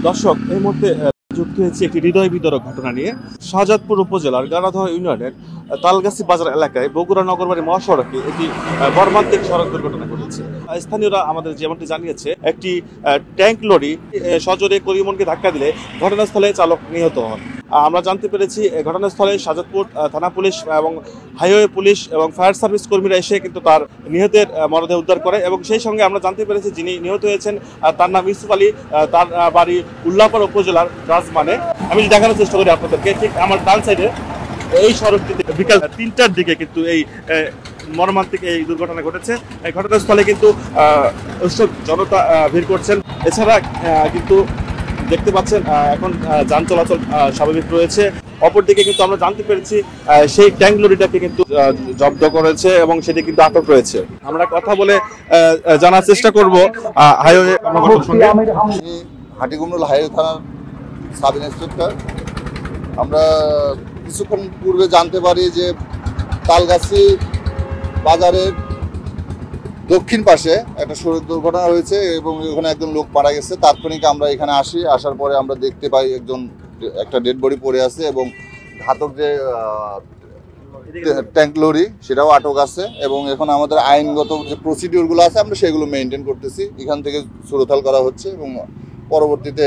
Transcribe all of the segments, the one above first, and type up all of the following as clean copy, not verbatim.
দর্শক এই মুহূর্তে যুক্ত হয়েছে একটি হৃদয় বিদারক ঘটনা নিয়ে। শাহজাদপুর উপজেলার গানাধর ইউনিয়নের তালগাছি বাজার এলাকায় বগুড়া নগরবাড়ি মহাসড়কে একটি মর্মান্তিক সড়ক দুর্ঘটনা ঘটেছে। স্থানীয়রা আমাদের যেমনটি জানিয়েছে, একটি ট্যাঙ্ক লরি সজোরে করিমনকে ধাক্কা দিলে ঘটনাস্থলে চালক নিহত হন। আমরা জানতে পেরেছি ঘটনাস্থলে শাহজাদপুর থানা পুলিশ এবং হাইওয়ে পুলিশ এবং ফায়ার সার্ভিস কর্মীরা এসে কিন্তু তার নিহতের মরদেহ উদ্ধার করে এবং সেই সঙ্গে আমরা জানতে পেরেছি যিনি নিহত হয়েছেন তার নাম ইউসুফ আলী, তার বাড়ি উল্লাপাড়া উপজেলার রাজমানে। আমি দেখানোর চেষ্টা করি আপনাদেরকে। ঠিক আমার ডান সাইডে এই সড়কটিতে বিকাল ৩টার দিকে কিন্তু এই মর্মান্তিক এই দুর্ঘটনা ঘটেছে। এই ঘটনাস্থলে কিন্তু উৎসুক জনতা ভিড় করছেন। এছাড়া কিন্তু দেখতে পাচ্ছেন এখন যান চলাচল স্বাভাবিক রয়েছে। অপরদিকে কিন্তু আমরা জানতে পেরেছি সেই ট্যাঙ্ক লরিটাকে কিন্তু জব্দ করেছে এবং সেটি কিন্তু আটক রয়েছে। আমরা কথা বলে জানার চেষ্টা করব হাইওয়ে সঙ্গে। হাটিগুমরুল হাইওয়ে থানার সাব ইন্সপেক্টর। আমরা কিছুক্ষণ পূর্বে জানতে পারি যে তালগাছি বাজারের দক্ষিণ পাশে একটা সড়ক দুর্ঘটনা হয়েছে এবং ওখানে একজন লোক মারা গেছে। তাৎক্ষণিক আমরা এখানে আসার পরে আমরা দেখতে পাই একটা ডেড বডি পড়ে আছে এবং ঘাতক যে ট্যাঙ্ক লরি সেটাও আটক আছে এবং এখন আমাদের আইনগত যে প্রসিডিওরগুলো আছে আমরা সেগুলো মেনটেন করতেছি। এখান থেকে সুরতাল করা হচ্ছে এবং পরবর্তীতে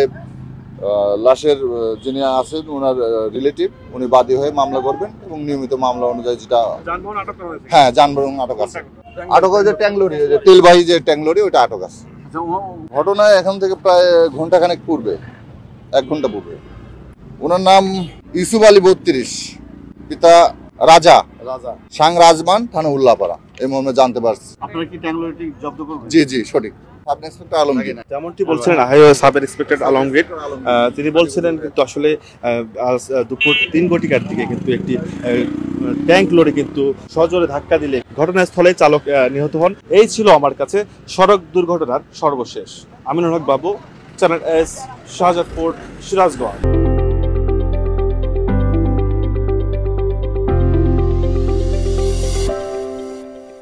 লাশের যিনি আছেন ওনার রিলেটিভ উনি বাদী হয়ে মামলা করবেন এবং নিয়মিত মামলা অনুযায়ী যেটা হ্যাঁ যানবাহন আটক আছে। আটক হয়েছে ট্যাঙ্ক লরি, তেলবাহী যে ট্যাঙ্ক লরি ওইটা আটক আছে। ঘটনায় এখন থেকে প্রায় ঘন্টাখানেক পূর্বে, 1 ঘন্টা পূর্বে। ওনার নাম ইউসুফ আলী 32, পিতা রাজা সাং রাজমান, থানা উল্লাপাড়া। এই মর্মে জানতে পারছি। আপনারা কি ট্যাঙ্ক লরিটি জব্দ করবেন? জি সঠিক। সাব ইন্সপেক্টর আলমগীর যেমনটি বলছিলেন হাইওয়ে সাব ইন্সপেক্টর আলমগীর, তিনি বলছিলেন কিন্তু আসলে দুপুর 3 ঘটিকার দিকে কিন্তু একটি ট্যাঙ্ক লরি কিন্তু সজোরে ধাক্কা দিলে ঘটনাস্থলে চালক নিহত হন। এই ছিল আমার কাছে সড়ক দুর্ঘটনার সর্বশেষ। আমিনুল হক বাবু, চ্যানেল এস, শাহজাদপুর, সিরাজগঞ্জ।